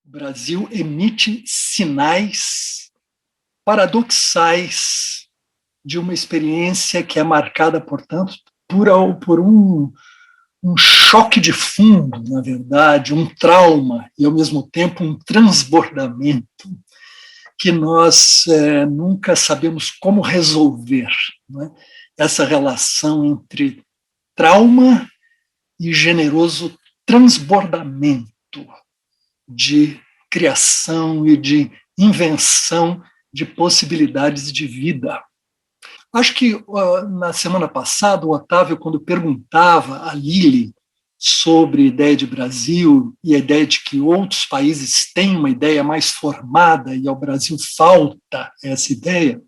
O Brasil emite sinais paradoxais de uma experiência que é marcada, portanto, por um choque de fundo, na verdade, um trauma e, ao mesmo tempo, um transbordamento que nós nunca sabemos como resolver, né? Essa relação entre trauma e generoso transbordamento de criação e de invenção de possibilidades de vida. Acho que na semana passada, o Otávio, quando perguntava a Lili sobre a ideia de Brasil e a ideia de que outros países têm uma ideia mais formada e ao Brasil falta essa ideia,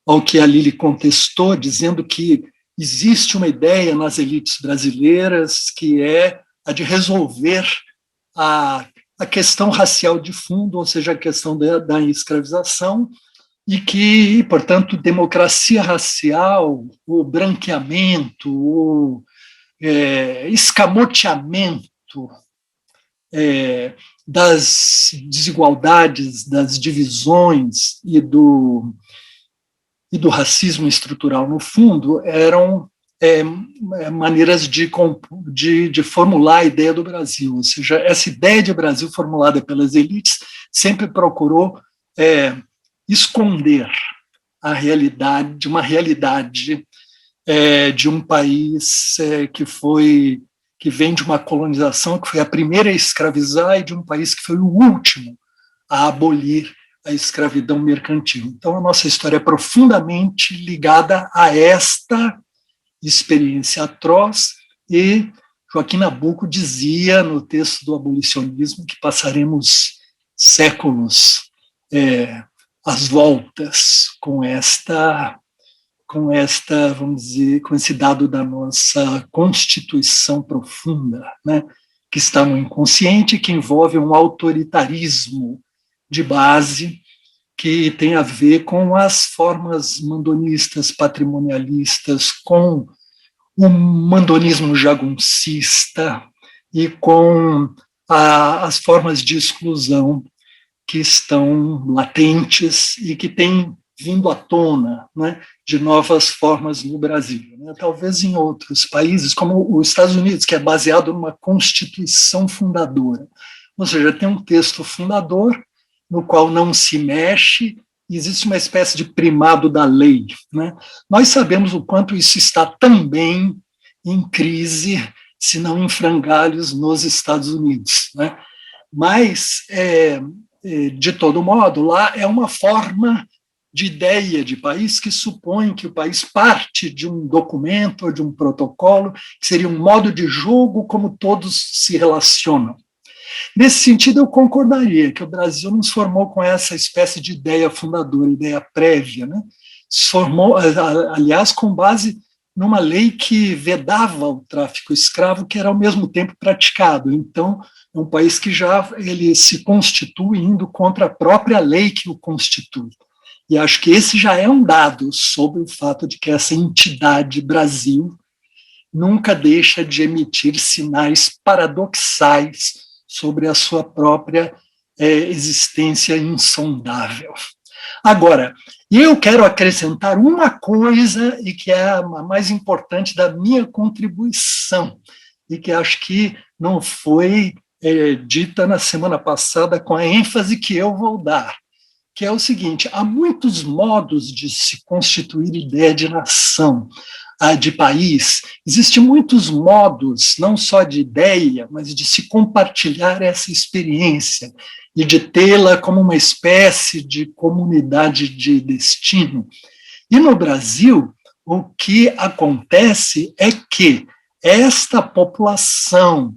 ao que a Lili contestou, dizendo que existe uma ideia nas elites brasileiras que é a de resolver a questão racial de fundo, ou seja, a questão da escravização, e que, portanto, democracia racial, o branqueamento, o escamoteamento das desigualdades, das divisões e do racismo estrutural, no fundo, eram maneiras de formular a ideia do Brasil. Ou seja, essa ideia de Brasil formulada pelas elites sempre procurou esconder a realidade, de uma realidade de um país que vem de uma colonização que foi a primeira a escravizar e de um país que foi o último a abolir a escravidão mercantil. Então, a nossa história é profundamente ligada a esta experiência atroz, e Joaquim Nabuco dizia no texto do abolicionismo que passaremos séculos às voltas com vamos dizer, com esse dado da nossa constituição profunda, né, que está no inconsciente, que envolve um autoritarismo de base que tem a ver com as formas mandonistas, patrimonialistas, com o mandonismo jaguncista e com as formas de exclusão que estão latentes e que têm vindo à tona, né, de novas formas no Brasil. Né? Talvez em outros países, como os Estados Unidos, que é baseado numa constituição fundadora. Ou seja, tem um texto fundador no qual não se mexe, e existe uma espécie de primado da lei. Né? Nós sabemos o quanto isso está também em crise, se não em frangalhos, nos Estados Unidos. Né? Mas, de todo modo, lá é uma forma de ideia de país que supõe que o país parte de um documento ou de um protocolo, que seria um modo de jogo como todos se relacionam. Nesse sentido, eu concordaria que o Brasil não se formou com essa espécie de ideia fundadora, ideia prévia, né? Se formou, aliás, com base numa lei que vedava o tráfico escravo, que era ao mesmo tempo praticado. Então, é um país que já ele se constitui indo contra a própria lei que o constitui. E acho que esse já é um dado sobre o fato de que essa entidade Brasil nunca deixa de emitir sinais paradoxais sobre a sua própria existência insondável. Agora, eu quero acrescentar uma coisa, e que é a mais importante da minha contribuição, e que acho que não foi dita na semana passada com a ênfase que eu vou dar, que é o seguinte: há muitos modos de se constituir ideia de nação, de país. Existem muitos modos, não só de ideia, mas de se compartilhar essa experiência e de tê-la como uma espécie de comunidade de destino. E no Brasil, o que acontece é que esta população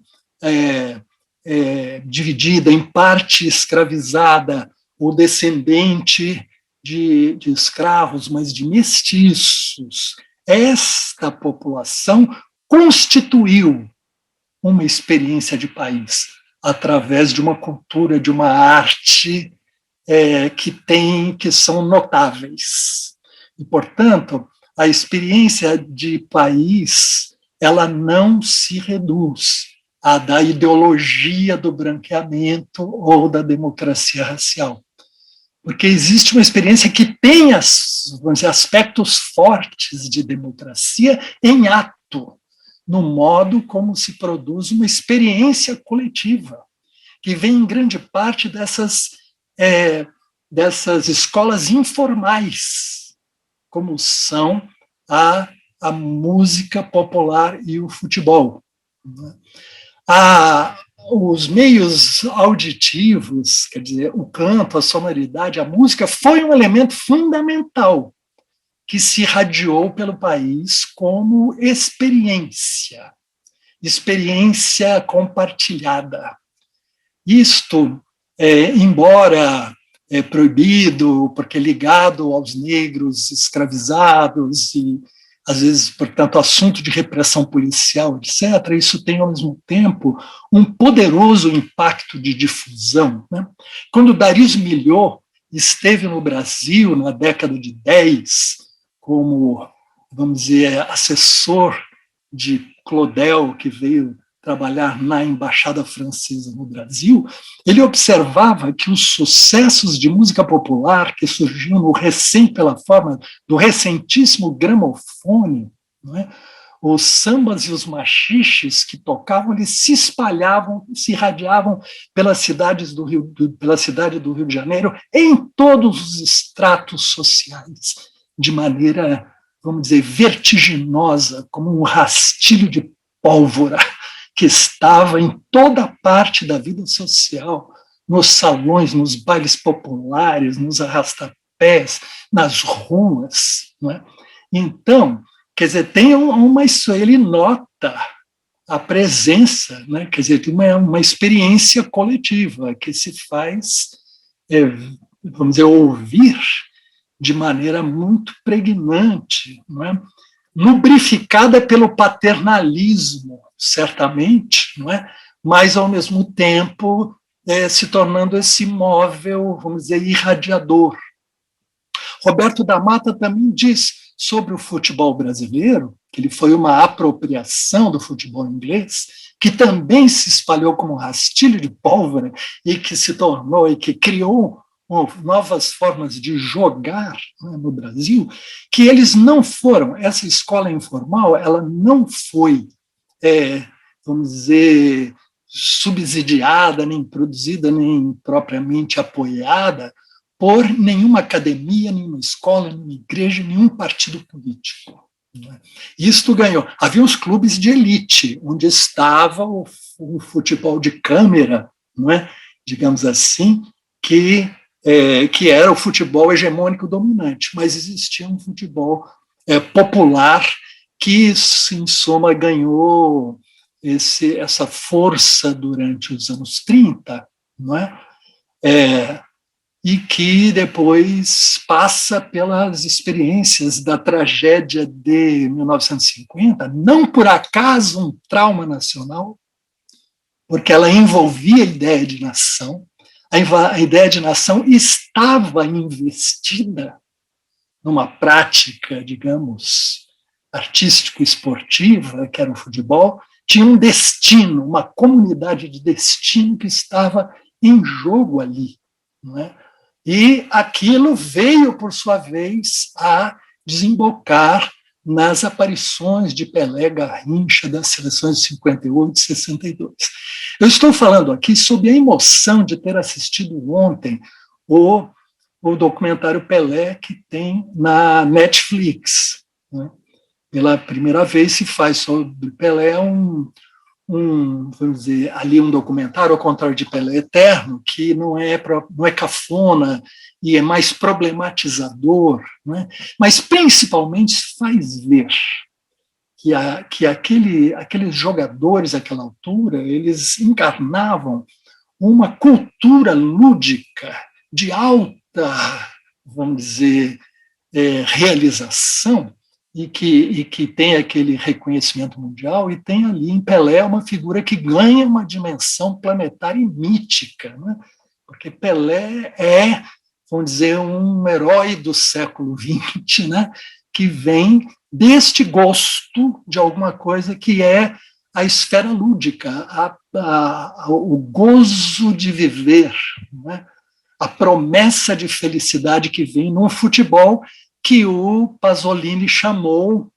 dividida, em parte escravizada, ou descendente de escravos, mas de mestiços, esta população constituiu uma experiência de país através de uma cultura, de uma arte que são notáveis. E, portanto, a experiência de país ela não se reduz, a da ideologia do branqueamento ou da democracia racial. Porque existe uma experiência que tem vamos dizer, aspectos fortes de democracia em ato, no modo como se produz uma experiência coletiva, que vem em grande parte dessas escolas informais, como são a música popular e o futebol. Os meios auditivos, quer dizer, o canto, a sonoridade, a música, foi um elemento fundamental que se irradiou pelo país como experiência compartilhada. Isto, embora proibido, porque ligado aos negros escravizados e, às vezes, portanto, assunto de repressão policial, etc., isso tem, ao mesmo tempo, um poderoso impacto de difusão. Né? Quando Darius Milhaud esteve no Brasil, na década de 10, como, vamos dizer, assessor de Claudel, que veio trabalhar na Embaixada Francesa no Brasil, ele observava que os sucessos de música popular que surgiam pela forma do recentíssimo gramofone, não é? Os sambas e os machiches que tocavam, eles se espalhavam, se irradiavam pelas cidades pela cidade do Rio de Janeiro, em todos os estratos sociais, de maneira, vamos dizer, vertiginosa, como um rastilho de pólvora que estava em toda parte da vida social, nos salões, nos bailes populares, nos arrastapés, nas ruas. Não é? Então, quer dizer, ele nota a presença, né? Quer dizer, tem uma experiência coletiva que se faz, vamos dizer, ouvir de maneira muito pregnante, não é? Lubrificada pelo paternalismo, certamente, não é? Mas, ao mesmo tempo, se tornando esse móvel, vamos dizer, irradiador. Roberto da Mata também diz sobre o futebol brasileiro, que ele foi uma apropriação do futebol inglês, que também se espalhou como um rastilho de pólvora e que se tornou e que criou novas formas de jogar, né, no Brasil, que eles não foram, essa escola informal, ela não foi, vamos dizer, subsidiada, nem produzida, nem propriamente apoiada por nenhuma academia, nenhuma escola, nenhuma igreja, nenhum partido político. Isto ganhou. Havia os clubes de elite, onde estava o futebol de câmera, não é? Digamos assim, que era o futebol hegemônico dominante, mas existia um futebol popular que, em soma, ganhou essa força durante os anos 30, não é? E que depois passa pelas experiências da tragédia de 1950, não por acaso um trauma nacional, porque ela envolvia a ideia de nação. A ideia de nação estava investida numa prática, digamos, artístico-esportiva, que era o futebol, tinha um destino, uma comunidade de destino que estava em jogo ali. Não é? E aquilo veio, por sua vez, a desembocar nas aparições de Pelé, Garrincha, das seleções de 58 e 62. Eu estou falando aqui sobre a emoção de ter assistido ontem o documentário Pelé, que tem na Netflix. Né? Pela primeira vez se faz sobre Pelé vamos dizer, ali um documentário, ao contrário de Pelé Eterno, que não é cafona e é mais problematizador, né? Mas principalmente faz ver que aqueles jogadores àquela altura, eles encarnavam uma cultura lúdica de alta, vamos dizer, realização, e que tem aquele reconhecimento mundial, e tem ali em Pelé uma figura que ganha uma dimensão planetária e mítica, né? Porque Pelé vamos dizer, um herói do século XX, né? Que vem deste gosto de alguma coisa que é a esfera lúdica, o gozo de viver, não é? A promessa de felicidade que vem num futebol que o Pasolini chamou,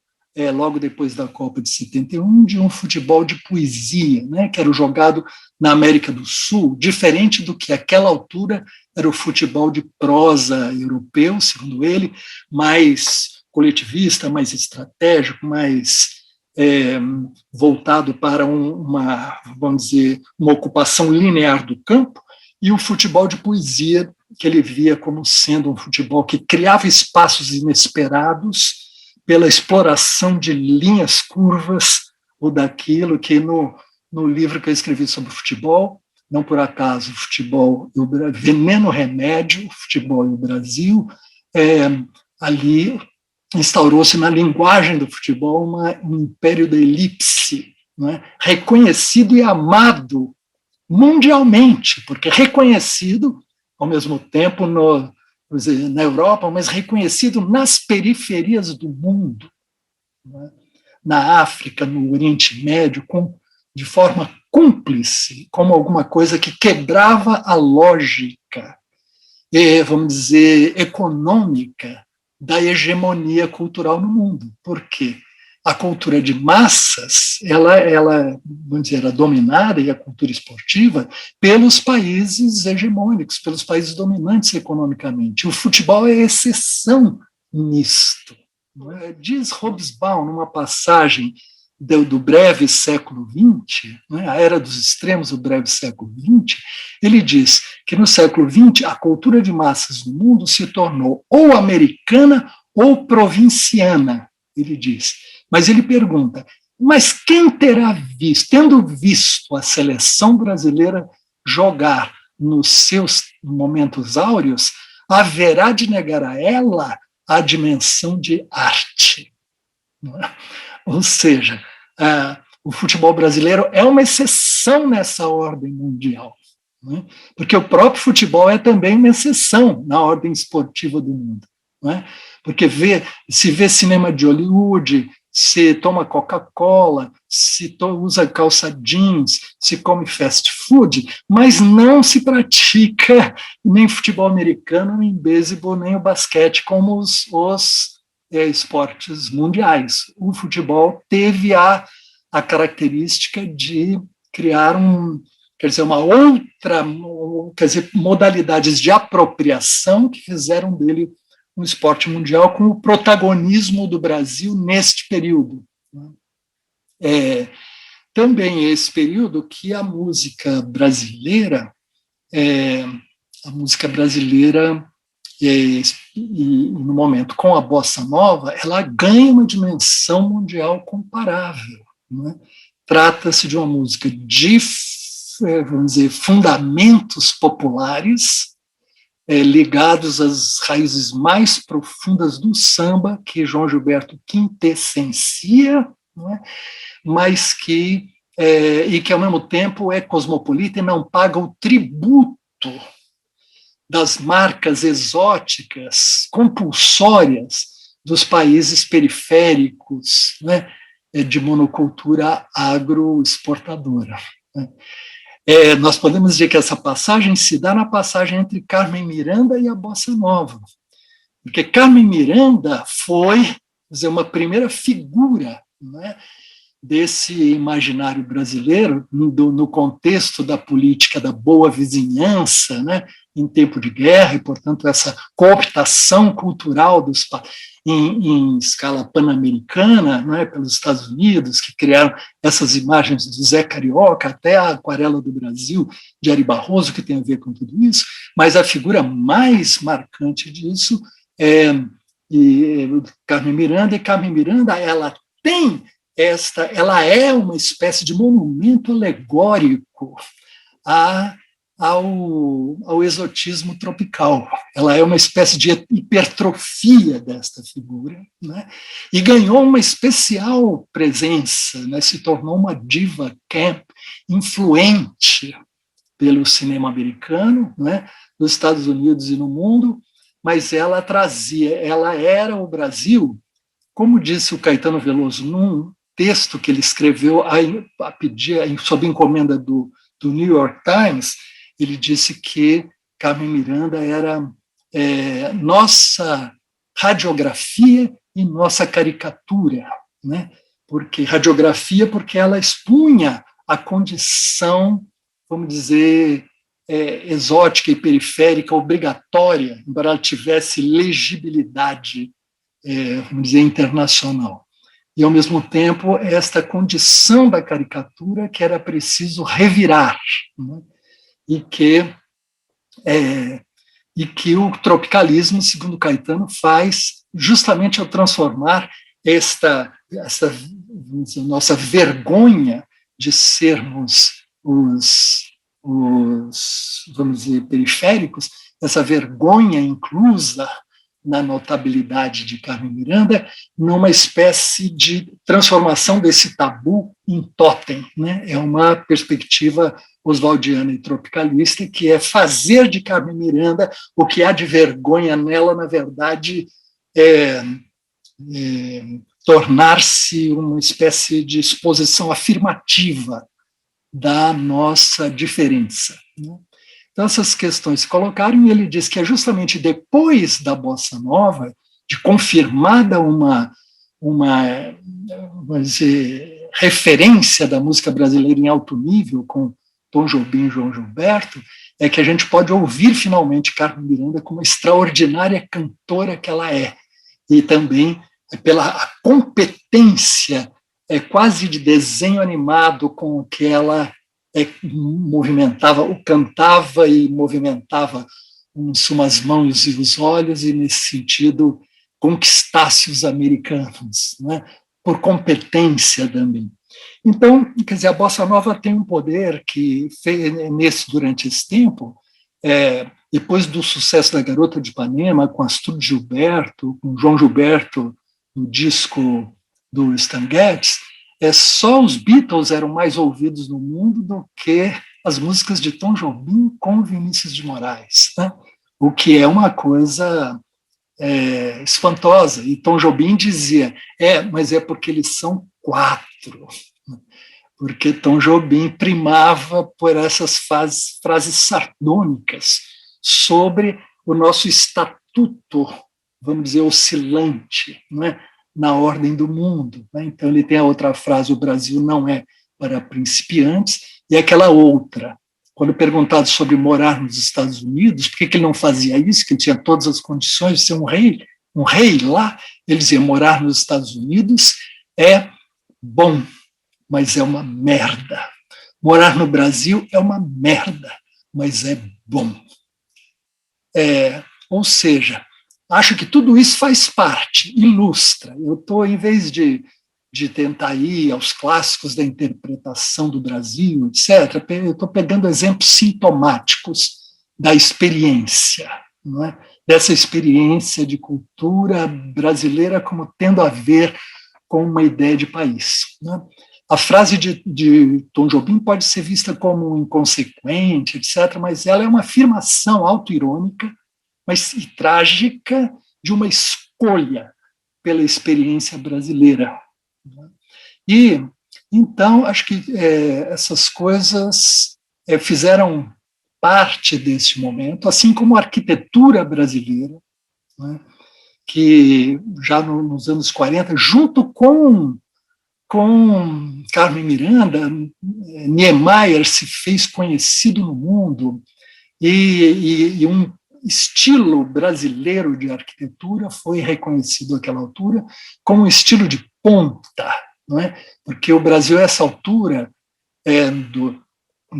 logo depois da Copa de 71, de um futebol de poesia, né, que era jogado na América do Sul, diferente do que àquela altura era o futebol de prosa europeu, segundo ele, mais coletivista, mais estratégico, mais voltado para vamos dizer, uma ocupação linear do campo, e o futebol de poesia, que ele via como sendo um futebol que criava espaços inesperados pela exploração de linhas curvas, ou daquilo que no livro que eu escrevi sobre futebol, não por acaso, futebol, veneno remédio, futebol e o Brasil, ali instaurou-se na linguagem do futebol um império da elipse, não é? Reconhecido e amado mundialmente, porque reconhecido, ao mesmo tempo, na Europa, mas reconhecido nas periferias do mundo, né? Na África, no Oriente Médio, de forma cúmplice, como alguma coisa que quebrava a lógica, vamos dizer, econômica da hegemonia cultural no mundo. Por quê? A cultura de massas, ela, vamos dizer, era dominada, e a cultura esportiva, pelos países hegemônicos, pelos países dominantes economicamente. O futebol é exceção nisto. Diz Hobsbawm, numa passagem do breve século XX, a era dos extremos do breve século XX, ele diz que no século XX a cultura de massas no mundo se tornou ou americana ou provinciana, ele diz. Mas ele pergunta, mas quem terá visto, tendo visto a seleção brasileira jogar nos seus momentos áureos, haverá de negar a ela a dimensão de arte? Ou seja, o futebol brasileiro é uma exceção nessa ordem mundial, né? Porque o próprio futebol é também uma exceção na ordem esportiva do mundo, né? Porque se vê cinema de Hollywood, se toma Coca-Cola, se usa calça jeans, se come fast food, mas não se pratica nem futebol americano, nem beisebol, nem o basquete como os esportes mundiais. O futebol teve a característica de criar uma outra, modalidades de apropriação que fizeram dele um esporte mundial com o protagonismo do Brasil neste período. Também é esse período que a música brasileira, e no momento com a bossa nova, ela ganha uma dimensão mundial comparável, né? Trata-se de uma música de, vamos dizer, fundamentos populares, ligados às raízes mais profundas do samba, que João Gilberto quintessencia, né? Mas que ao mesmo tempo é cosmopolita e não paga o tributo das marcas exóticas, compulsórias dos países periféricos, né, de monocultura agroexportadora. Nós podemos dizer que essa passagem se dá na passagem entre Carmen Miranda e a Bossa Nova, porque Carmen Miranda foi, dizer, uma primeira figura, né, desse imaginário brasileiro no contexto da política da boa vizinhança, né, em tempo de guerra, e, portanto, essa cooptação cultural em escala pan-americana, né, pelos Estados Unidos, que criaram essas imagens do Zé Carioca, até a Aquarela do Brasil, de Ari Barroso, que tem a ver com tudo isso, mas a figura mais marcante disso é Carmen Miranda, e Carmen Miranda, ela é uma espécie de monumento alegórico ao exotismo tropical. Ela é uma espécie de hipertrofia desta figura, né? E ganhou uma especial presença, né? Se tornou uma diva camp influente pelo cinema americano, né? Nos Estados Unidos e no mundo, mas ela era o Brasil, como disse o Caetano Veloso texto que ele escreveu a pedir, sob encomenda do New York Times, ele disse que Carmen Miranda era nossa radiografia e nossa caricatura, né? Porque ela expunha a condição, vamos dizer, exótica e periférica obrigatória, embora ela tivesse legibilidade, vamos dizer, internacional. E, ao mesmo tempo, esta condição da caricatura que era preciso revirar, né? e que o tropicalismo, segundo Caetano, faz justamente ao transformar essa nossa vergonha de sermos vamos dizer, periféricos, essa vergonha inclusa na notabilidade de Carmen Miranda, numa espécie de transformação desse tabu em totem, né? É uma perspectiva oswaldiana e tropicalista, que é fazer de Carmen Miranda o que há de vergonha nela, na verdade, tornar-se uma espécie de exposição afirmativa da nossa diferença, né? Então, essas questões se colocaram, e ele diz que é justamente depois da Bossa Nova, de confirmada uma vamos dizer, referência da música brasileira em alto nível, com Tom Jobim e João Gilberto, é que a gente pode ouvir finalmente Carmen Miranda como a extraordinária cantora que ela é, e também pela competência quase de desenho animado com que ela movimentava, cantava e movimentava umas mãos e os olhos, e nesse sentido conquistasse os americanos, né? Por competência também. Então, quer dizer, a Bossa Nova tem um poder que fez durante esse tempo, depois do sucesso da Garota de Ipanema, com Astrid Gilberto, com João Gilberto, no disco do Stan Getz, só os Beatles eram mais ouvidos no mundo do que as músicas de Tom Jobim com Vinícius de Moraes, né? O que é uma coisa espantosa. E Tom Jobim dizia, mas é porque eles são 4, porque Tom Jobim primava por essas frases sardônicas sobre o nosso estatuto, vamos dizer, oscilante, não é? Na ordem do mundo, né? Então ele tem a outra frase, o Brasil não é para principiantes, e aquela outra, quando perguntado sobre morar nos Estados Unidos, por que ele não fazia isso, que ele tinha todas as condições de ser um rei lá, ele dizia, morar nos Estados Unidos é bom, mas é uma merda. Morar no Brasil é uma merda, mas é bom. Ou seja, acho que tudo isso faz parte, ilustra. Eu estou, em vez de tentar ir aos clássicos da interpretação do Brasil, etc., eu estou pegando exemplos sintomáticos da experiência, não é? Dessa experiência de cultura brasileira como tendo a ver com uma ideia de país, né? A frase de Tom Jobim pode ser vista como inconsequente, etc., mas ela é uma afirmação autoirônica, mas e trágica, de uma escolha pela experiência brasileira. E, então, acho que essas coisas fizeram parte desse momento, assim como a arquitetura brasileira, né, que já nos anos 40, junto com Carmen Miranda, Niemeyer se fez conhecido no mundo, e um estilo brasileiro de arquitetura foi reconhecido àquela altura como um estilo de ponta, não é? Porque o Brasil, a essa altura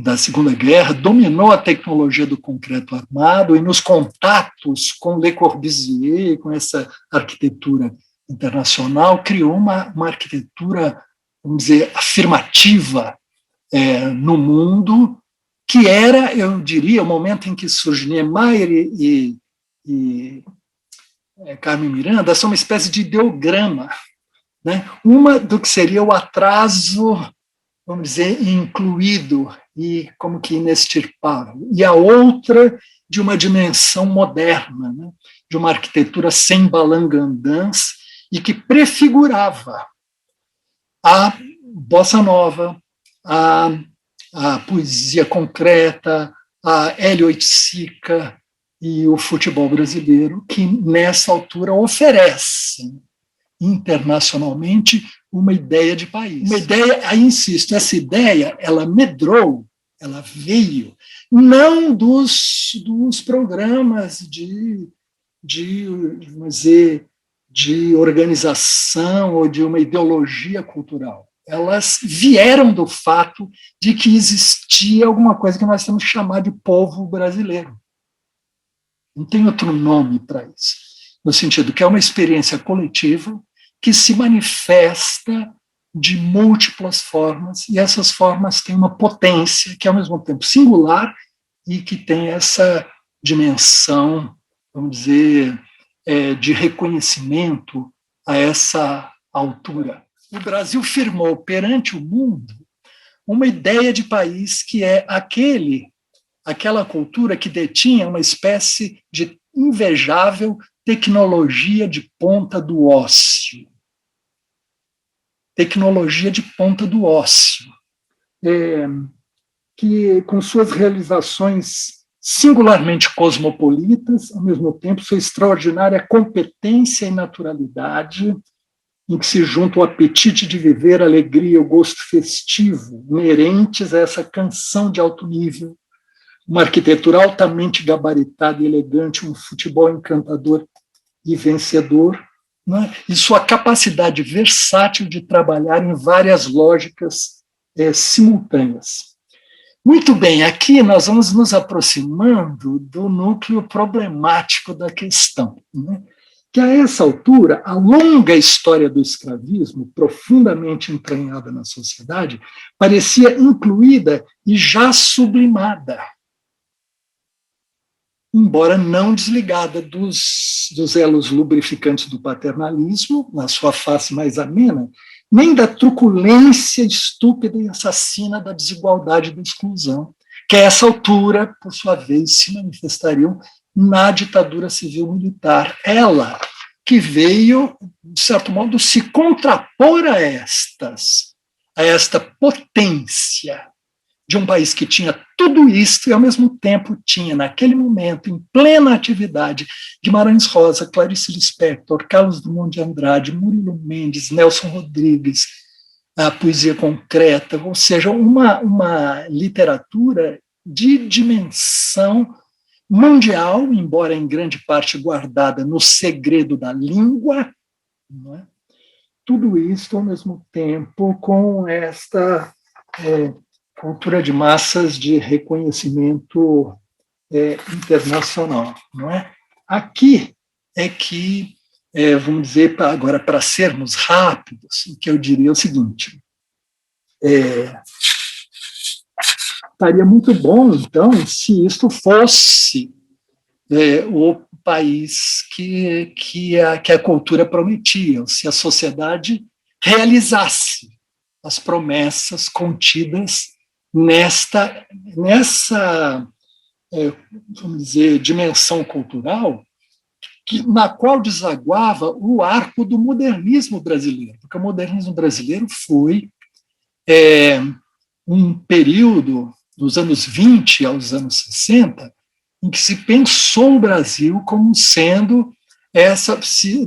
da Segunda Guerra, dominou a tecnologia do concreto armado, e nos contatos com Le Corbusier, com essa arquitetura internacional, criou uma arquitetura, vamos dizer, afirmativa no mundo, que era, eu diria, o momento em que surge Niemeyer e Carmen Miranda, são uma espécie de ideograma, né? Uma do que seria o atraso, vamos dizer, incluído e como que inextirpável, e a outra de uma dimensão moderna, né? De uma arquitetura sem balangandãs, e que prefigurava a bossa nova, a poesia concreta, a Hélio Oiticica e o futebol brasileiro, que nessa altura oferecem internacionalmente uma ideia de país. Uma ideia, aí insisto, essa ideia, ela medrou, ela veio, não dos programas vamos dizer, de organização ou de uma ideologia cultural. Elas vieram do fato de que existia alguma coisa que nós temos que chamar de povo brasileiro. Não tem outro nome para isso. No sentido que é uma experiência coletiva que se manifesta de múltiplas formas, e essas formas têm uma potência que é ao mesmo tempo singular e que tem essa dimensão, vamos dizer, de reconhecimento a essa altura. O Brasil firmou perante o mundo uma ideia de país que é aquela cultura que detinha uma espécie de invejável tecnologia de ponta do ócio. Tecnologia de ponta do ócio, que com suas realizações singularmente cosmopolitas, ao mesmo tempo sua extraordinária competência e naturalidade, em que se junta o apetite de viver, a alegria, o gosto festivo, inerentes a essa canção de alto nível, uma arquitetura altamente gabaritada e elegante, um futebol encantador e vencedor, né? E sua capacidade versátil de trabalhar em várias lógicas simultâneas. Muito bem, aqui nós vamos nos aproximando do núcleo problemático da questão, né? Que a essa altura, a longa história do escravismo, profundamente entranhada na sociedade, parecia incluída e já sublimada, embora não desligada dos elos lubrificantes do paternalismo, na sua face mais amena, nem da truculência estúpida e assassina da desigualdade e da exclusão, que a essa altura, por sua vez, se manifestariam na ditadura civil-militar. Ela que veio, de certo modo, se contrapor a esta potência de um país que tinha tudo isso e, ao mesmo tempo, tinha, naquele momento, em plena atividade, Guimarães Rosa, Clarice Lispector, Carlos Drummond de Andrade, Murilo Mendes, Nelson Rodrigues, a poesia concreta, ou seja, uma literatura de dimensão mundial, embora em grande parte guardada no segredo da língua, não é? Tudo isso, ao mesmo tempo, com esta cultura de massas de reconhecimento internacional. Não é? Aqui é que, vamos dizer, agora, para sermos rápidos, o que eu diria é o seguinte: estaria muito bom, então, se isto fosse o país que a cultura prometia, se a sociedade realizasse as promessas contidas nessa, vamos dizer, dimensão cultural, na qual desaguava o arco do modernismo brasileiro, porque o modernismo brasileiro foi um período dos anos 20 aos anos 60, em que se pensou o Brasil como sendo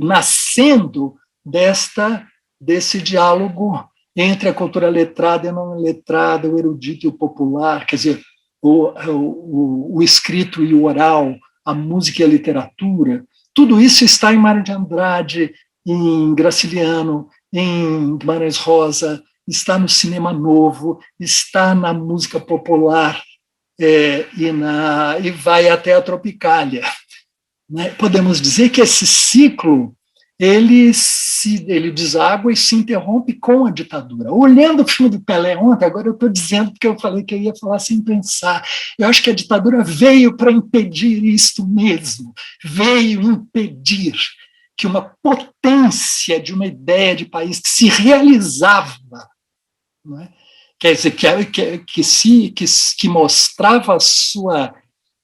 nascendo desse diálogo entre a cultura letrada e a não letrada, o erudito e o popular, quer dizer, o escrito e o oral, a música e a literatura. Tudo isso está em Mário de Andrade, em Graciliano, em Guimarães Rosa, está no cinema novo, está na música popular e vai até a Tropicália. Né? Podemos dizer que esse ciclo ele deságua e se interrompe com a ditadura. Olhando o filme do Pelé ontem, agora eu estou dizendo porque eu falei que eu ia falar sem pensar. Eu acho que a ditadura veio para impedir isto mesmo, veio impedir que uma potência de uma ideia de país que se realizava, não é? Quer dizer, que mostrava a sua,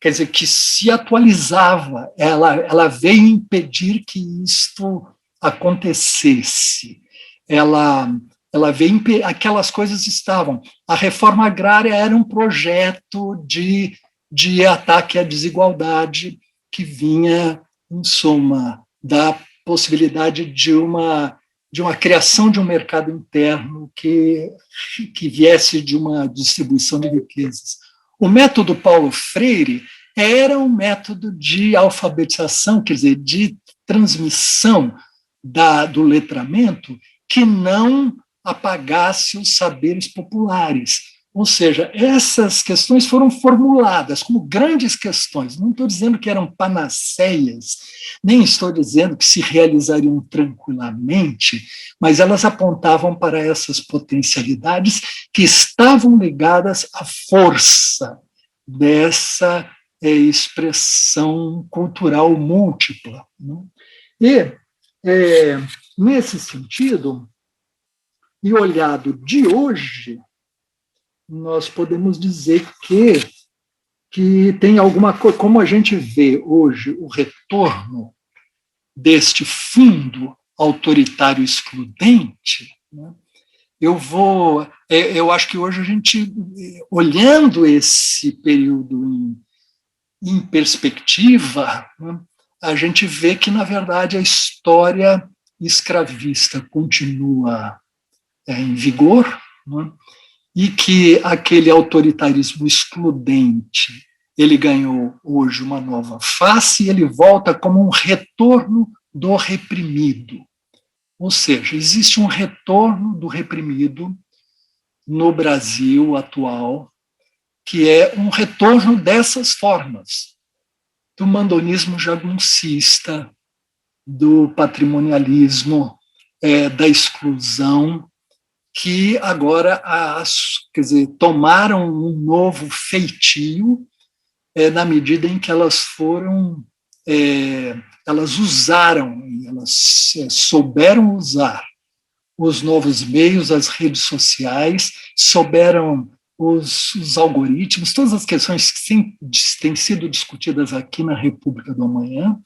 quer dizer, que se atualizava, ela veio impedir que isto acontecesse. Ela ela veio, aquelas coisas estavam. A reforma agrária era um projeto de ataque à desigualdade que vinha, em suma, da possibilidade de uma criação de um mercado interno que viesse de uma distribuição de riquezas. O método Paulo Freire era um método de alfabetização, quer dizer, de transmissão do letramento que não apagasse os saberes populares. Ou seja, essas questões foram formuladas como grandes questões. Não estou dizendo que eram panaceias, nem estou dizendo que se realizariam tranquilamente, mas elas apontavam para essas potencialidades que estavam ligadas à força dessa expressão cultural múltipla. Né? E, nesse sentido, e olhado de hoje, nós podemos dizer que tem alguma coisa, como a gente vê hoje o retorno deste fundo autoritário excludente, né? Eu acho que hoje a gente, olhando esse período em perspectiva, né, a gente vê que, na verdade, a história escravista continua em vigor, né, e que aquele autoritarismo excludente, ele ganhou hoje uma nova face e ele volta como um retorno do reprimido. Ou seja, existe um retorno do reprimido no Brasil atual, que é um retorno dessas formas, do mandonismo jaguncista, do patrimonialismo, da exclusão, que agora tomaram um novo feitio na medida em que elas foram, elas usaram, elas souberam usar os novos meios, as redes sociais, souberam os algoritmos, todas as questões que têm sido discutidas aqui na República do Amanhã,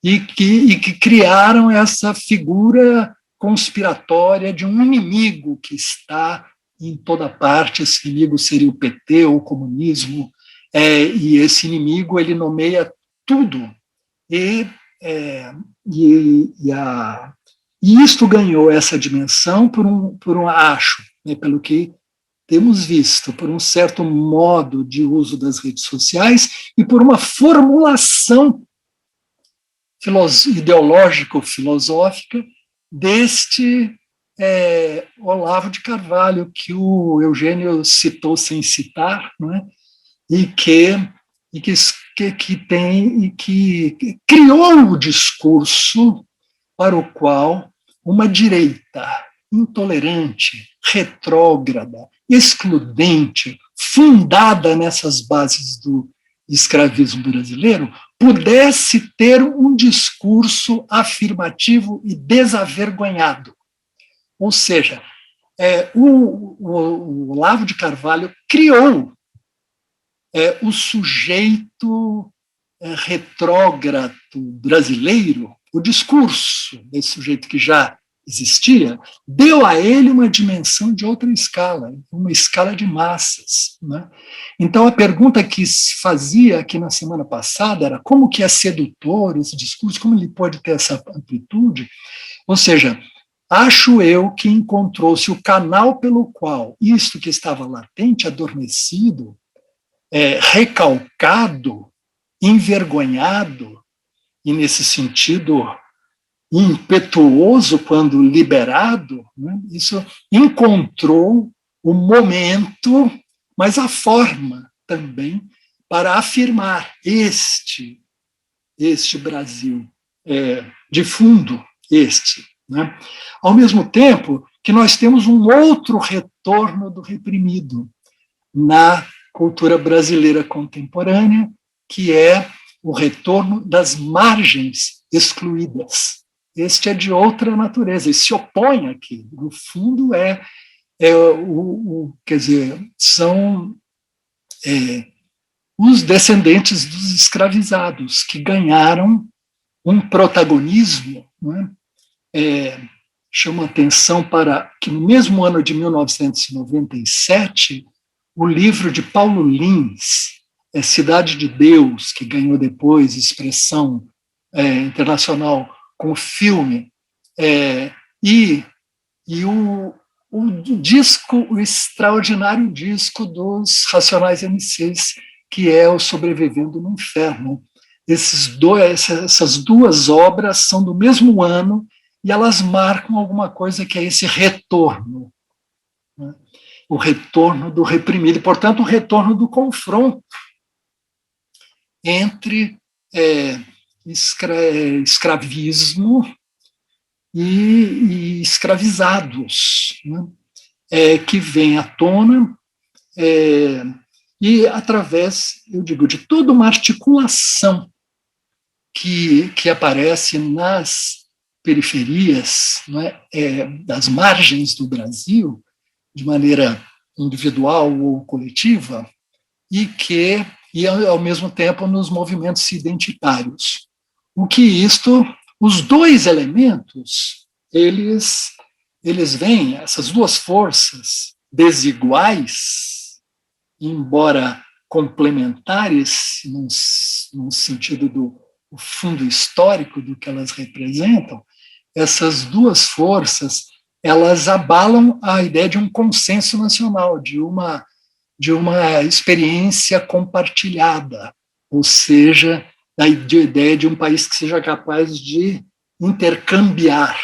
e que criaram essa figura conspiratória de um inimigo que está em toda parte. Esse inimigo seria o PT ou o comunismo, e esse inimigo ele nomeia tudo. E isto ganhou essa dimensão por um acho, né, pelo que temos visto, por um certo modo de uso das redes sociais e por uma formulação ideológico-filosófica deste Olavo de Carvalho, que o Eugênio citou sem citar, não é? e que criou o discurso para o qual uma direita intolerante, retrógrada, excludente, fundada nessas bases do escravismo brasileiro, pudesse ter um discurso afirmativo e desavergonhado. Ou seja, o Olavo de Carvalho criou o sujeito retrógrado brasileiro, o discurso desse sujeito que já existia, deu a ele uma dimensão de outra escala, uma escala de massas. Né? Então, a pergunta que se fazia aqui na semana passada era como que é sedutor esse discurso, como ele pode ter essa amplitude? Ou seja, acho eu que encontrou-se o canal pelo qual isto que estava latente, adormecido, recalcado, envergonhado, e nesse sentido impetuoso quando liberado, né, isso encontrou o momento, mas a forma também para afirmar este Brasil de fundo, né? Ao mesmo tempo que nós temos um outro retorno do reprimido na cultura brasileira contemporânea, que é o retorno das margens excluídas. Este é de outra natureza, e se opõe aqui. No fundo, quer dizer, são os descendentes dos escravizados, que ganharam um protagonismo, não é? chamo a atenção para que, no mesmo ano de 1997, o livro de Paulo Lins, Cidade de Deus, que ganhou depois expressão internacional com o filme, e o disco, o extraordinário disco dos Racionais MCs, que é o Sobrevivendo no Inferno. Essas duas obras são do mesmo ano e elas marcam alguma coisa que é esse retorno, né? O retorno do reprimido, e, portanto, o retorno do confronto entre escravismo e escravizados, né? Que vem à tona e através, eu digo, de toda uma articulação que aparece nas periferias, não é, das margens do Brasil, de maneira individual ou coletiva, e ao mesmo tempo nos movimentos identitários. O que os dois elementos, eles vêm, essas duas forças desiguais, embora complementares, num sentido do fundo histórico do que elas representam, essas duas forças, elas abalam a ideia de um consenso nacional, de uma experiência compartilhada, ou seja, da ideia de um país que seja capaz de intercambiar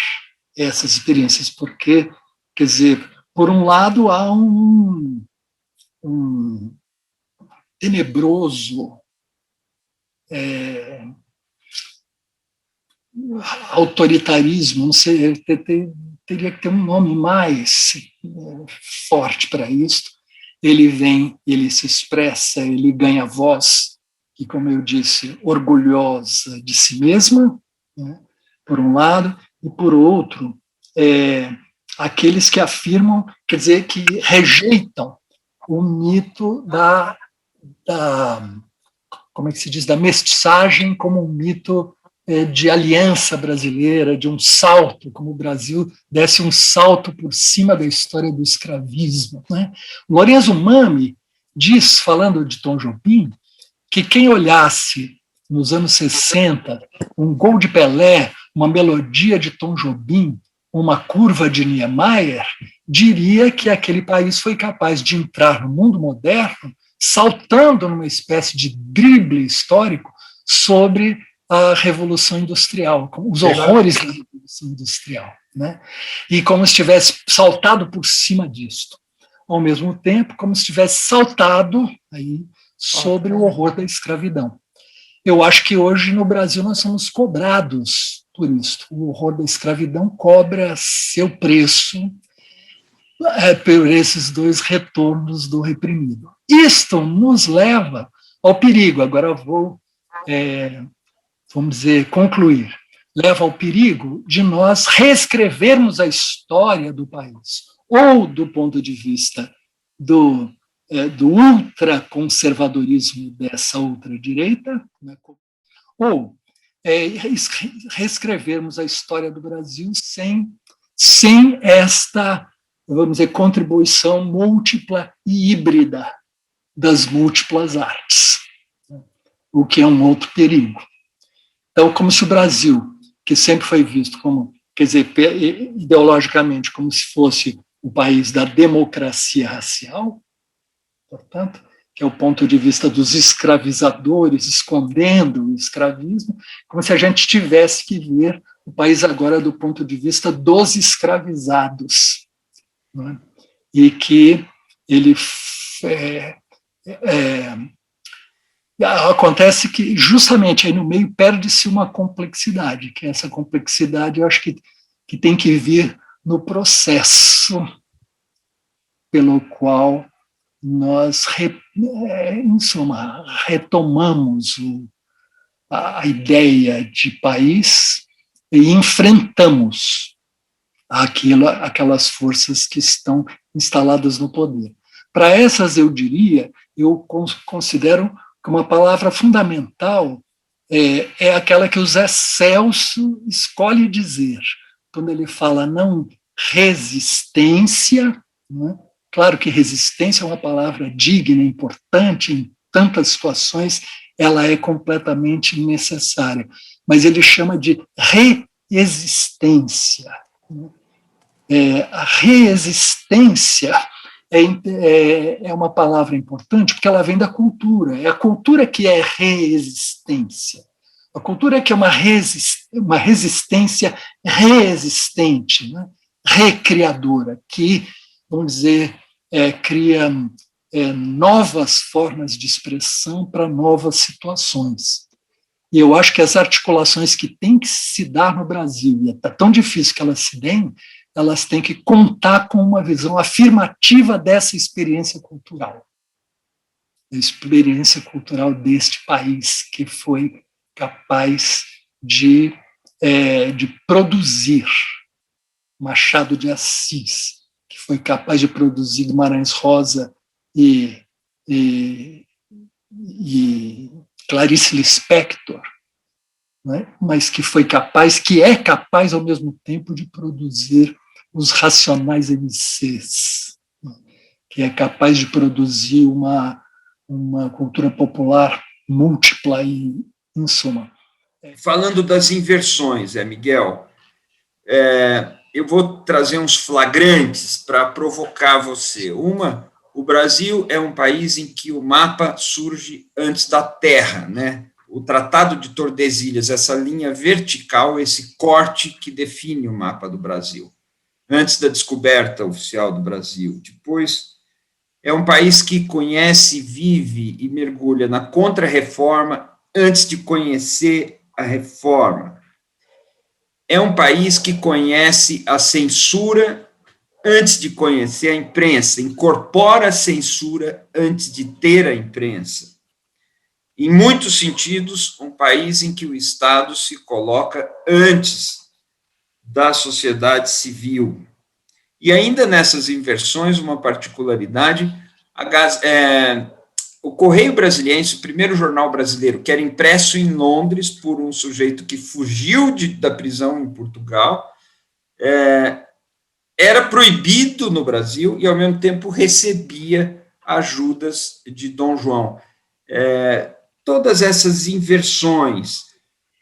essas experiências, porque, quer dizer, por um lado há um tenebroso autoritarismo, não sei, teria que ter um nome mais forte para isso. Ele vem, ele se expressa, ele ganha voz, e, como eu disse, orgulhosa de si mesma, né, por um lado, e por outro, aqueles que afirmam, quer dizer, que rejeitam o mito como é que se diz, da mestiçagem como um mito de aliança brasileira, de um salto, como o Brasil desse um salto por cima da história do escravismo, né? Lorenzo Mami diz, falando de Tom Jobim, que quem olhasse nos anos 60 um gol de Pelé, uma melodia de Tom Jobim, uma curva de Niemeyer, diria que aquele país foi capaz de entrar no mundo moderno saltando numa espécie de drible histórico sobre a Revolução Industrial, os horrores da Revolução Industrial, né? E como se tivesse saltado por cima disto. Ao mesmo tempo, como se tivesse saltado aí sobre o horror da escravidão. Eu acho que hoje no Brasil nós somos cobrados por isso. O horror da escravidão cobra seu preço por esses dois retornos do reprimido. Isto nos leva ao perigo. Agora vou, vamos dizer, concluir. Leva ao perigo de nós reescrevermos a história do país, ou do ponto de vista do ultraconservadorismo dessa ultradireita, né, ou reescrevermos a história do Brasil sem esta, vamos dizer, contribuição múltipla e híbrida das múltiplas artes, o que é um outro perigo. Então, como se o Brasil, que sempre foi visto como, quer dizer, ideologicamente, como se fosse o país da democracia racial, portanto, que é o ponto de vista dos escravizadores escondendo o escravismo, como se a gente tivesse que ver o país agora do ponto de vista dos escravizados, né? E que ele acontece que justamente aí no meio perde-se uma complexidade, que essa complexidade eu acho que tem que vir no processo pelo qual nós, em suma, retomamos a ideia de país e enfrentamos aquelas forças que estão instaladas no poder. Para essas, eu diria, eu considero que uma palavra fundamental é aquela que o Zé Celso escolhe dizer: quando ele fala não resistência, né? Claro que resistência é uma palavra digna, importante, em tantas situações ela é completamente necessária, mas ele chama de reexistência. A reexistência é uma palavra importante porque ela vem da cultura, é a cultura que é reexistência. A cultura que é uma resistência reexistente, né? Recriadora, que, vamos dizer, cria novas formas de expressão para novas situações. E eu acho que as articulações que têm que se dar no Brasil, e é tão difícil que elas se deem, elas têm que contar com uma visão afirmativa dessa experiência cultural. A experiência cultural deste país, que foi capaz de produzir Machado de Assis, que foi capaz de produzir Guimarães Rosa e Clarice Lispector, né? Mas que é capaz ao mesmo tempo de produzir os Racionais MCs, né? Que é capaz de produzir uma cultura popular múltipla e, em suma. Falando das inversões, Miguel, eu vou trazer uns flagrantes para provocar você. O Brasil é um país em que o mapa surge antes da Terra, né? O Tratado de Tordesilhas, essa linha vertical, esse corte que define o mapa do Brasil, antes da descoberta oficial do Brasil. Depois, é um país que conhece, vive e mergulha na contra-reforma antes de conhecer a reforma. É um país que conhece a censura antes de conhecer a imprensa, incorpora a censura antes de ter a imprensa. Em muitos sentidos, um país em que o Estado se coloca antes da sociedade civil. E ainda nessas inversões, uma particularidade, o Correio Brasiliense, o primeiro jornal brasileiro, que era impresso em Londres por um sujeito que fugiu da prisão em Portugal, era proibido no Brasil e, ao mesmo tempo, recebia ajudas de Dom João. Todas essas inversões,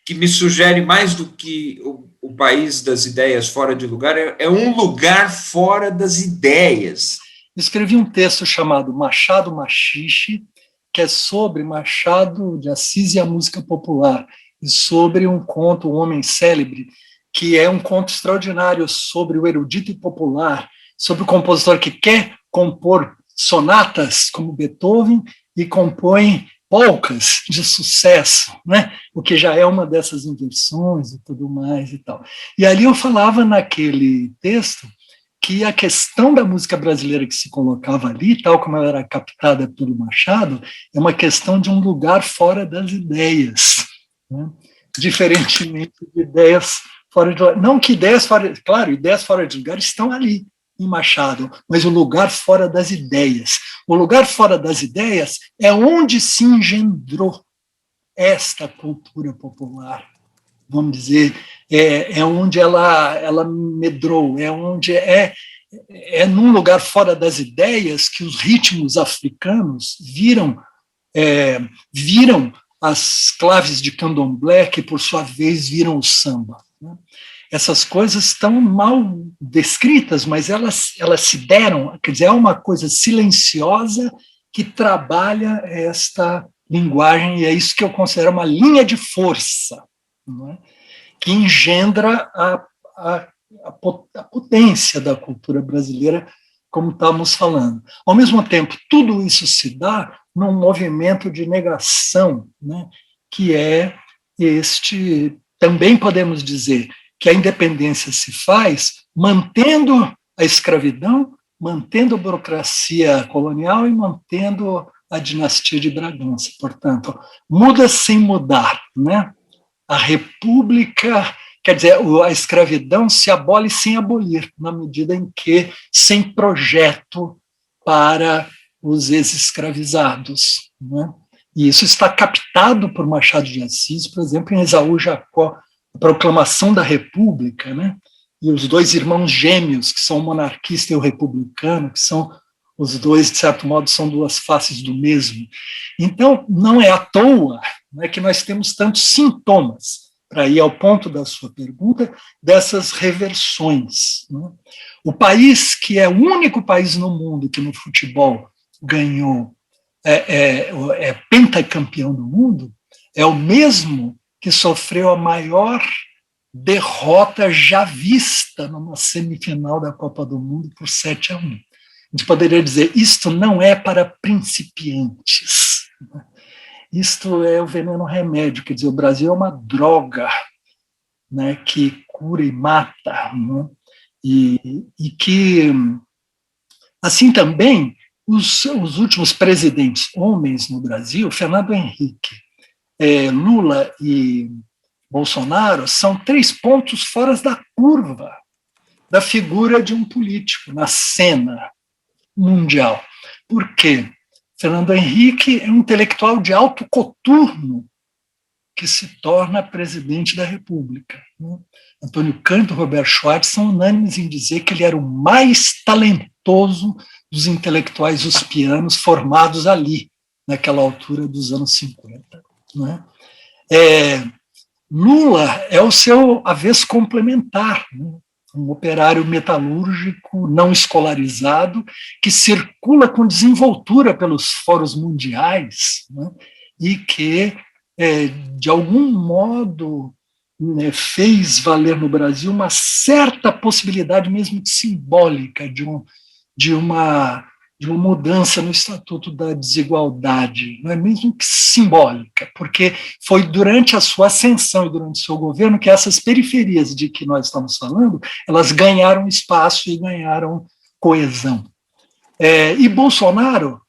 que me sugerem mais do que o país das ideias fora de lugar, é um lugar fora das ideias. Escrevi um texto chamado Machado Machixe, que é sobre Machado de Assis e a música popular, e sobre um conto, O Homem Célebre, que é um conto extraordinário sobre o erudito e popular, sobre o compositor que quer compor sonatas como Beethoven e compõe polcas de sucesso, né? O que já é uma dessas inversões e tudo mais e tal. E ali eu falava naquele texto que a questão da música brasileira que se colocava ali, tal como ela era captada pelo Machado, é uma questão de um lugar fora das ideias, né? Diferentemente de ideias fora de lugar. Não que ideias fora, claro, ideias fora de lugar estão ali em Machado, mas o lugar fora das ideias. O lugar fora das ideias é onde se engendrou esta cultura popular, vamos dizer, é onde ela medrou, é onde é num lugar fora das ideias que os ritmos africanos viram as claves de candomblé, que por sua vez viram o samba, né? Essas coisas estão mal descritas, mas elas se deram, quer dizer, é uma coisa silenciosa que trabalha esta linguagem, e é isso que eu considero uma linha de força, não é? Que engendra a potência da cultura brasileira, como estávamos falando. Ao mesmo tempo, tudo isso se dá num movimento de negação, né, que é também podemos dizer que a independência se faz mantendo a escravidão, mantendo a burocracia colonial e mantendo a dinastia de Bragança. Portanto, muda sem mudar, né? A república, quer dizer, a escravidão se abole sem abolir, na medida em que sem projeto para os ex-escravizados, né? E isso está captado por Machado de Assis, por exemplo, em Esaú Jacó, a proclamação da República, né? e os dois irmãos gêmeos, que são o monarquista e o republicano, que são os dois, de certo modo, são duas faces do mesmo. Então, não é à toa, né, que nós temos tantos sintomas, para ir ao ponto da sua pergunta, dessas reversões. Né? O país que é o único país no mundo que no futebol ganhou, é pentacampeão do mundo, é o mesmo que sofreu a maior derrota já vista numa semifinal da Copa do Mundo por 7-1. A gente poderia dizer, isto não é para principiantes. Isto é o veneno remédio, quer dizer, o Brasil é uma droga, né, que cura e mata, né, e que, assim também, os últimos presidentes homens no Brasil, Fernando Henrique, Lula e Bolsonaro, são 3 pontos fora da curva da figura de um político na cena mundial. Por quê? Fernando Henrique é um intelectual de alto coturno que se torna presidente da República. Antônio Cândido e Roberto Schwartz são unânimes em dizer que ele era o mais talentoso dos intelectuais uspianos formados ali, naquela altura dos anos 50. Né? Lula é o seu avesso complementar, né? Um operário metalúrgico não escolarizado que circula com desenvoltura pelos fóruns mundiais, né? E que, de algum modo, né, fez valer no Brasil uma certa possibilidade, mesmo simbólica, de uma mudança no Estatuto da Desigualdade, não é mesmo que simbólica, porque foi durante a sua ascensão e durante o seu governo que essas periferias de que nós estamos falando, elas ganharam espaço e ganharam coesão. E Bolsonaro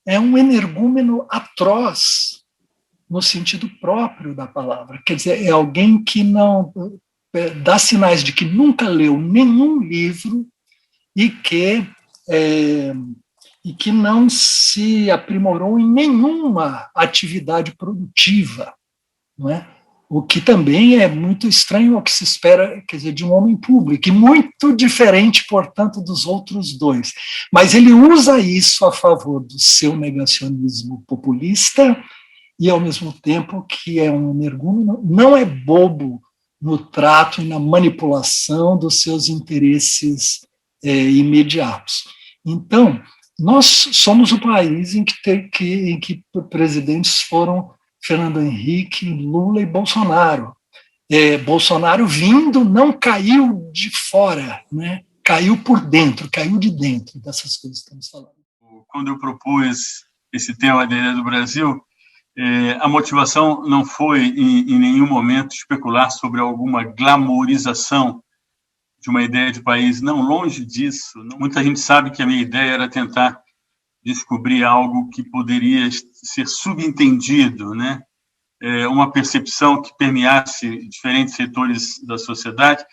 é um energúmeno atroz, no sentido próprio da palavra, quer dizer, é alguém que não dá sinais de que nunca leu nenhum livro e que não se aprimorou em nenhuma atividade produtiva, não é? O que também é muito estranho ao que se espera, quer dizer, de um homem público, e muito diferente, portanto, dos outros dois. Mas ele usa isso a favor do seu negacionismo populista e, ao mesmo tempo, que é um energúmeno, não é bobo no trato e na manipulação dos seus interesses imediatos. Então, nós somos o país em que presidentes foram Fernando Henrique, Lula e Bolsonaro. Bolsonaro vindo não caiu de fora, né? Caiu por dentro, caiu de dentro dessas coisas que estamos falando. Quando eu propus esse tema da ideia do Brasil, a motivação não foi, em nenhum momento, especular sobre alguma glamourização de uma ideia de país. Não, longe disso. Muita gente sabe que a minha ideia era tentar descobrir algo que poderia ser subentendido, né? Uma percepção que permeasse diferentes setores da sociedade.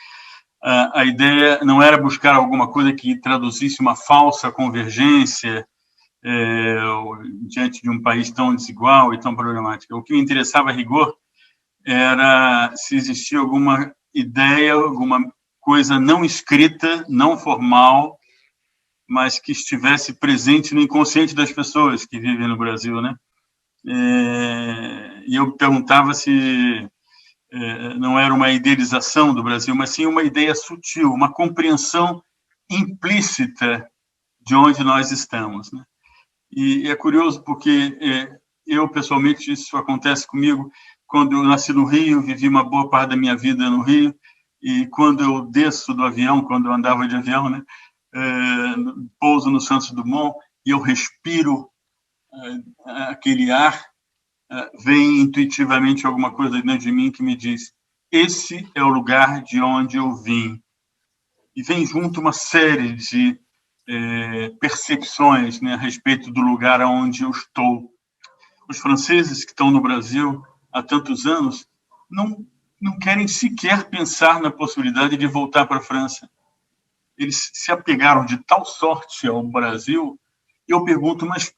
A ideia não era buscar alguma coisa que traduzisse uma falsa convergência diante de um país tão desigual e tão problemático. O que me interessava, a rigor, era se existia alguma ideia, alguma coisa não escrita, não formal, mas que estivesse presente no inconsciente das pessoas que vivem no Brasil, né? E eu perguntava se não era uma idealização do Brasil, mas sim uma ideia sutil, uma compreensão implícita de onde nós estamos, né? E é curioso porque eu, pessoalmente, isso acontece comigo quando eu nasci no Rio, vivi uma boa parte da minha vida no Rio, e quando eu desço do avião, quando eu andava de avião, né, pouso no Santos Dumont e eu respiro aquele ar, vem intuitivamente alguma coisa dentro de mim que me diz: esse é o lugar de onde eu vim. E vem junto uma série de percepções, né, a respeito do lugar onde eu estou. Os franceses que estão no Brasil há tantos anos não querem sequer pensar na possibilidade de voltar para a França. Eles se apegaram de tal sorte ao Brasil, e eu pergunto, mas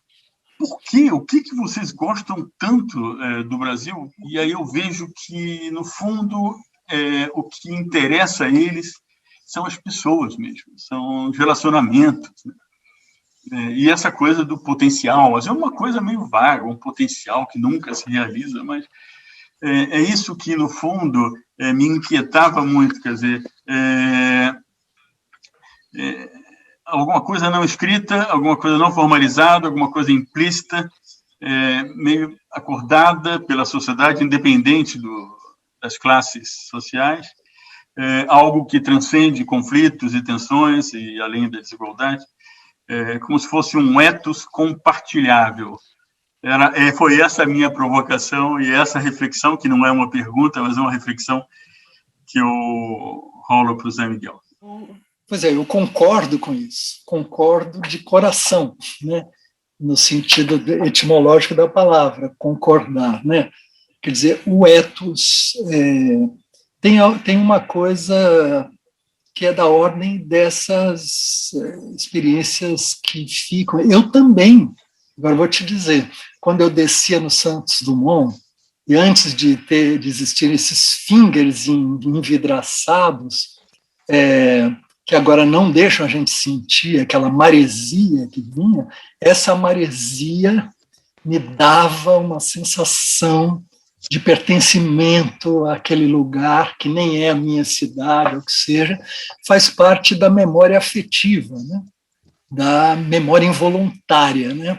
por quê? O que vocês gostam tanto do Brasil? E aí eu vejo que, no fundo, o que interessa a eles são as pessoas mesmo, são os relacionamentos, né? E essa coisa do potencial, às vezes é uma coisa meio vaga, um potencial que nunca se realiza, mas é isso que, no fundo, me inquietava muito, quer dizer, alguma coisa não escrita, alguma coisa não formalizada, alguma coisa implícita, meio acordada pela sociedade, independente das classes sociais, algo que transcende conflitos e tensões, e além da desigualdade, como se fosse um ethos compartilhável. Foi essa a minha provocação e essa reflexão, que não é uma pergunta, mas é uma reflexão que eu rolo para o Zé Miguel. Pois é, eu concordo com isso, concordo de coração, né? No sentido etimológico da palavra, concordar, né? Quer dizer, o ethos tem uma coisa que é da ordem dessas experiências que ficam. Eu também, agora vou te dizer, quando eu descia no Santos Dumont, e antes de existir esses fingers envidraçados, que agora não deixam a gente sentir aquela maresia que vinha, essa maresia me dava uma sensação de pertencimento àquele lugar, que nem é a minha cidade, ou que seja, faz parte da memória afetiva, né? Da memória involuntária, né?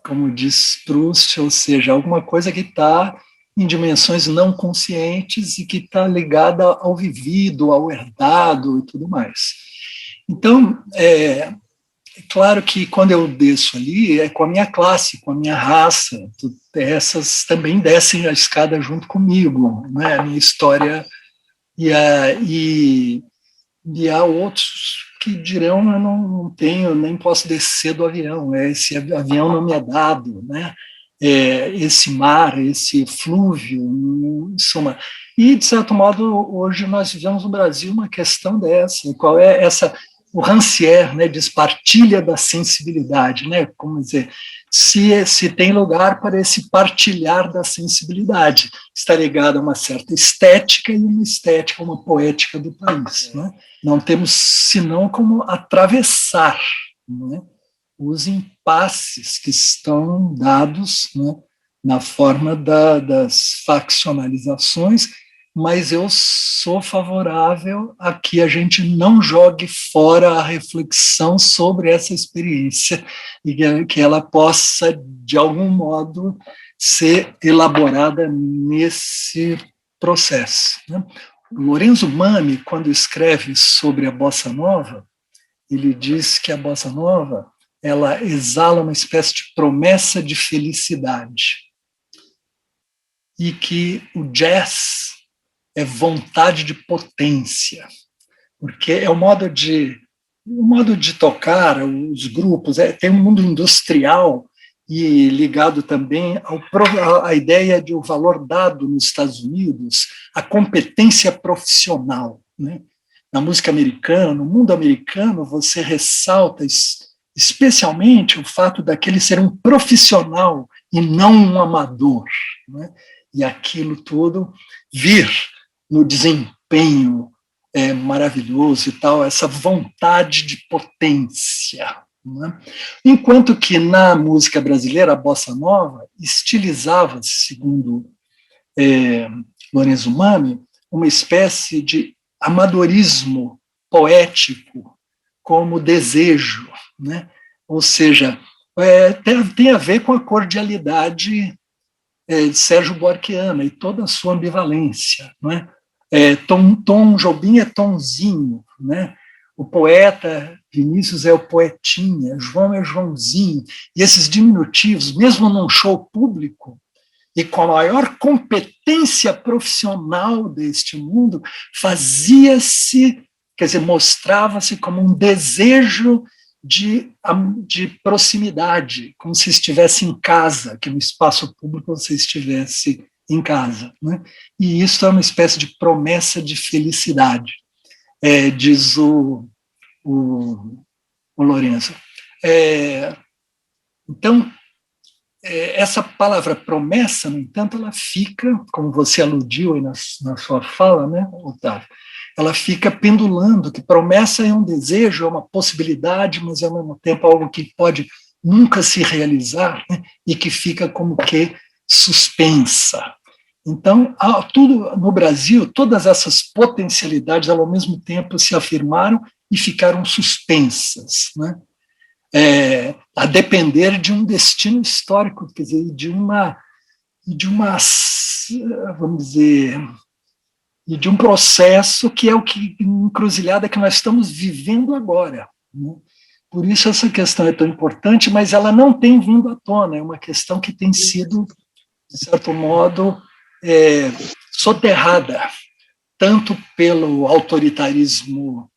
Como diz Proust, ou seja, alguma coisa que está em dimensões não conscientes e que está ligada ao vivido, ao herdado e tudo mais. Então, claro que quando eu desço ali, é com a minha classe, com a minha raça, essas também descem a escada junto comigo, né? A minha história, e há outros que dirão, eu não tenho, nem posso descer do avião, esse avião não me é dado, né? Esse mar, esse flúvio, em suma. E, de certo modo, hoje nós vivemos no Brasil uma questão dessa, qual é o Rancière, né, diz partilha da sensibilidade, né? Como dizer, se tem lugar para esse partilhar da sensibilidade, está ligado a uma certa estética e uma estética, uma poética do país, né? Não temos senão como atravessar, né, os impasses que estão dados, né, na forma das faccionalizações, mas eu sou favorável a que a gente não jogue fora a reflexão sobre essa experiência e que ela possa, de algum modo, ser elaborada nesse processo, né? O Lorenzo Mami, quando escreve sobre a Bossa Nova, ele diz que a Bossa Nova ela exala uma espécie de promessa de felicidade e que o jazz é vontade de potência, porque é o modo de tocar, os grupos, tem um mundo industrial e ligado também à ideia de o valor dado nos Estados Unidos, a competência profissional, né? Na música americana, no mundo americano, você ressalta especialmente o fato daquele ser um profissional e não um amador, né? E aquilo tudo vir no desempenho maravilhoso e tal, essa vontade de potência, né? Enquanto que na música brasileira, a bossa nova estilizava-se, segundo Lorenzo Mami, uma espécie de amadorismo poético como desejo, né? Ou seja, tem a ver com a cordialidade de Sérgio Buarquiana e toda a sua ambivalência, né? Tom Jobim é Tomzinho, né? O poeta Vinícius é o poetinha, João é Joãozinho, e esses diminutivos, mesmo num show público, e com a maior competência profissional deste mundo, fazia-se, quer dizer, mostrava-se como um desejo de proximidade, como se estivesse em casa, que no espaço público você estivesse em casa, né? E isso é uma espécie de promessa de felicidade, diz o Lourenço. Então, essa palavra promessa, no entanto, ela fica, como você aludiu aí na sua fala, né, Otávio, ela fica pendulando, que promessa é um desejo, é uma possibilidade, mas ao mesmo tempo algo que pode nunca se realizar, né, e que fica como que suspensa. Então, tudo no Brasil, todas essas potencialidades, ao mesmo tempo, se afirmaram e ficaram suspensas, né? A depender de um destino histórico, quer dizer, de uma, vamos dizer, e de um processo que é o que encruzilhada que nós estamos vivendo agora, né? Por isso essa questão é tão importante, mas ela não tem vindo à tona, é uma questão que tem sido, de certo modo, soterrada, tanto pelo autoritarismo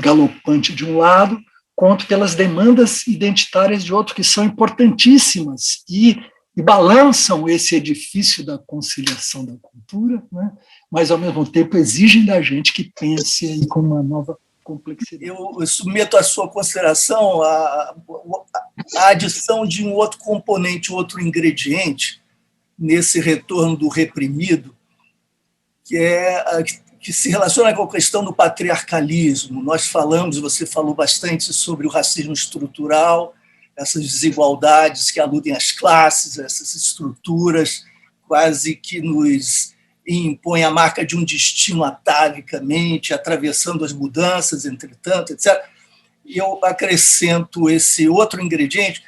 galopante de um lado, quanto pelas demandas identitárias de outro, que são importantíssimas e balançam esse edifício da conciliação da cultura, né? Mas, ao mesmo tempo, exigem da gente que pense aí com uma nova complexidade. Eu submeto à sua consideração a adição de um outro componente, outro ingrediente, nesse retorno do reprimido, que se relaciona com a questão do patriarcalismo. Nós falamos, você falou bastante sobre o racismo estrutural, essas desigualdades que aludem às classes, essas estruturas quase que nos impõem a marca de um destino atavicamente, atravessando as mudanças, entretanto, etc. E eu acrescento esse outro ingrediente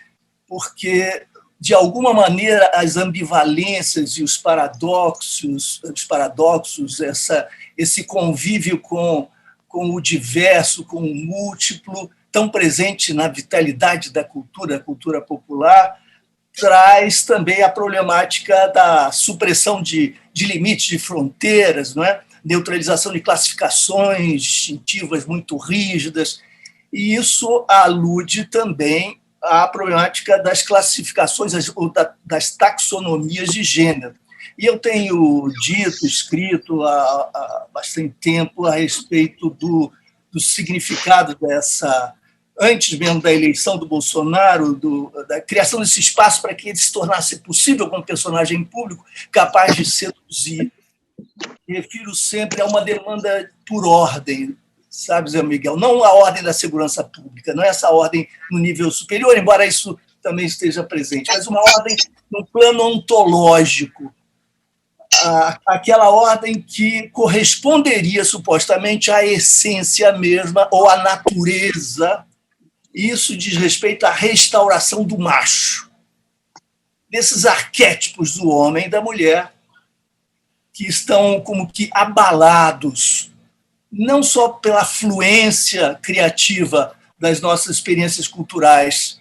porque, de alguma maneira, as ambivalências e os paradoxos, esse convívio com o diverso, com o múltiplo, tão presente na vitalidade da cultura popular, traz também a problemática da supressão de limites, de fronteiras, não é? Neutralização de classificações distintivas muito rígidas, e isso alude também à problemática das classificações ou das taxonomias de gênero. E eu tenho dito, escrito há bastante tempo a respeito do significado dessa, antes mesmo da eleição do Bolsonaro, da criação desse espaço para que ele se tornasse possível como personagem público capaz de seduzir. Refiro sempre a uma demanda por ordem, sabe, Zé Miguel? Não a ordem da segurança pública, não é essa ordem no nível superior, embora isso também esteja presente, mas uma ordem no plano ontológico, aquela ordem que corresponderia supostamente à essência mesma ou à natureza. Isso diz respeito à restauração do macho, desses arquétipos do homem e da mulher que estão como que abalados, não só pela fluência criativa das nossas experiências culturais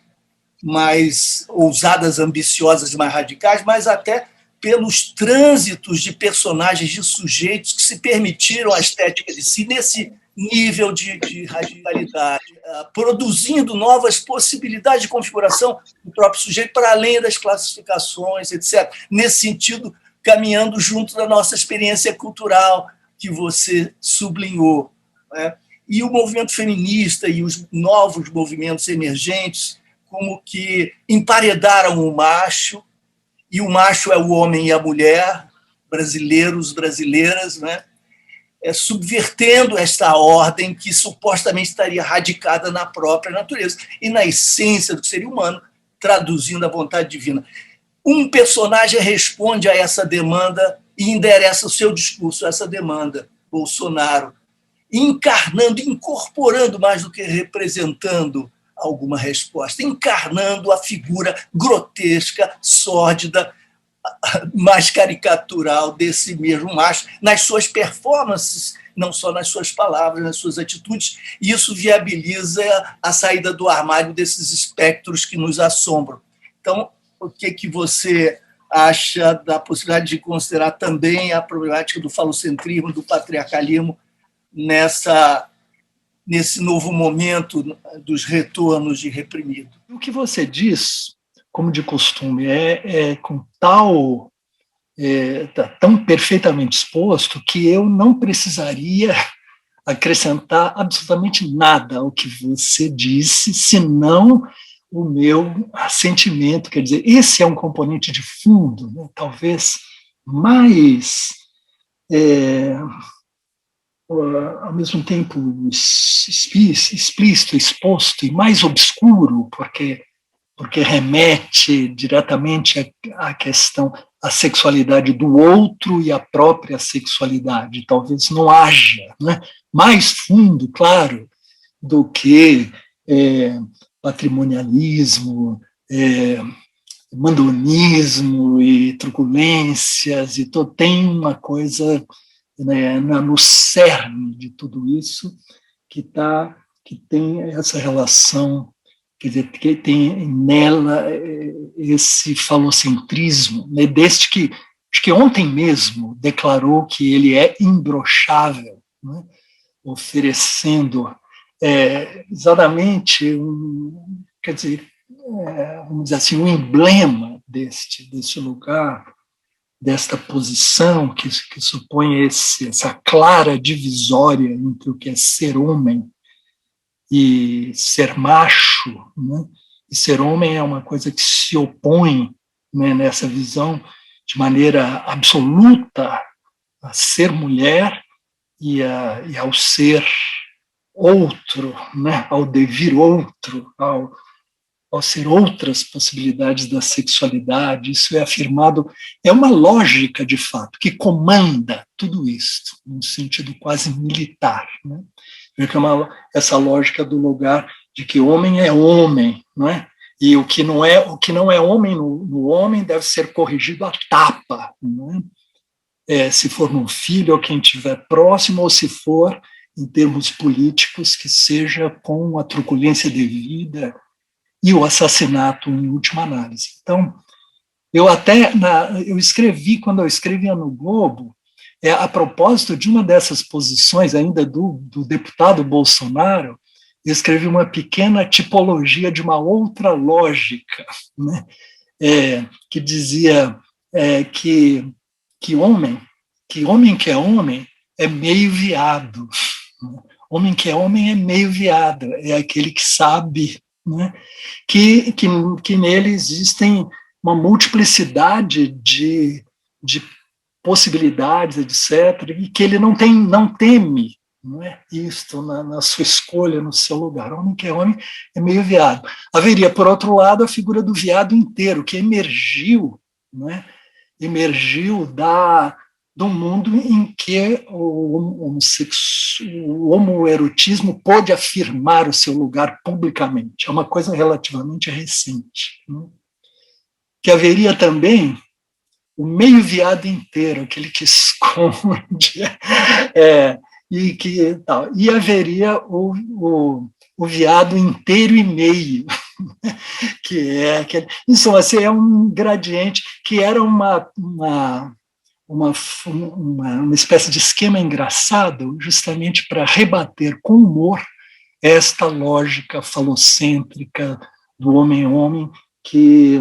mais ousadas, ambiciosas e mais radicais, mas até pelos trânsitos de personagens, de sujeitos que se permitiram a estética de si nesse nível de radicalidade, produzindo novas possibilidades de configuração do próprio sujeito para além das classificações, etc. Nesse sentido, caminhando junto da nossa experiência cultural, que você sublinhou, né? E o movimento feminista e os novos movimentos emergentes como que emparedaram o macho, e o macho é o homem e a mulher, brasileiros, brasileiras, né? Subvertendo esta ordem que supostamente estaria radicada na própria natureza e na essência do ser humano, traduzindo a vontade divina. Um personagem responde a essa demanda e endereça o seu discurso a essa demanda, Bolsonaro, encarnando, incorporando mais do que representando alguma resposta, encarnando a figura grotesca, sórdida, mais caricatural desse mesmo macho, nas suas performances, não só nas suas palavras, nas suas atitudes, e isso viabiliza a saída do armário desses espectros que nos assombram. Então, o que você acha da possibilidade de considerar também a problemática do falocentrismo, do patriarcalismo, nesse novo momento dos retornos de reprimido? O que você diz, como de costume, com tão perfeitamente exposto que eu não precisaria acrescentar absolutamente nada ao que você disse, senão o meu sentimento, quer dizer, esse é um componente de fundo, né, talvez mais, ao mesmo tempo explícito, exposto, e mais obscuro, porque remete diretamente à questão, à sexualidade do outro e à própria sexualidade. Talvez não haja, né, mais fundo, claro, do que patrimonialismo, mandonismo e truculências, e tem uma coisa, né, no cerne de tudo isso que tem essa relação, quer dizer, que tem nela esse falocentrismo, né, desde que, acho que ontem mesmo declarou que ele é imbrochável, né, oferecendo exatamente quer dizer, vamos dizer assim, um emblema deste lugar, desta posição que supõe essa clara divisória entre o que é ser homem e ser macho, né? E ser homem é uma coisa que se opõe, né, nessa visão de maneira absoluta a ser mulher e ao ser outro, né, ao devir outro, ao ser outras possibilidades da sexualidade. Isso é afirmado, é uma lógica, de fato, que comanda tudo isso, num sentido quase militar, né? Essa lógica do lugar de que homem é homem, não é? E o que não é homem no homem deve ser corrigido à tapa, não é? Se for num filho ou quem estiver próximo, ou se for em termos políticos, que seja com a truculência devida e o assassinato em última análise. Então, eu escrevi, quando eu escrevia no Globo, a propósito de uma dessas posições ainda do deputado Bolsonaro, eu escrevi uma pequena tipologia de uma outra lógica, né, que dizia que homem que é homem é meio viado. Homem que é homem é meio viado, é aquele que sabe, né, que nele existem uma multiplicidade de possibilidades, etc., e que ele não teme, não é, isto na sua escolha, no seu lugar. Homem que é homem é meio viado. Haveria, por outro lado, a figura do viado inteiro, que emergiu, não é, emergiu do mundo em que o homoerotismo pôde afirmar o seu lugar publicamente. É uma coisa relativamente recente, né? Que haveria também o meio viado inteiro, aquele que esconde, e haveria o viado inteiro e meio, que é aquele. Isso assim, é um gradiente que era uma espécie de esquema engraçado, justamente para rebater com humor esta lógica falocêntrica do homem-homem, que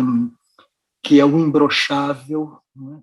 é o imbrochável, não é?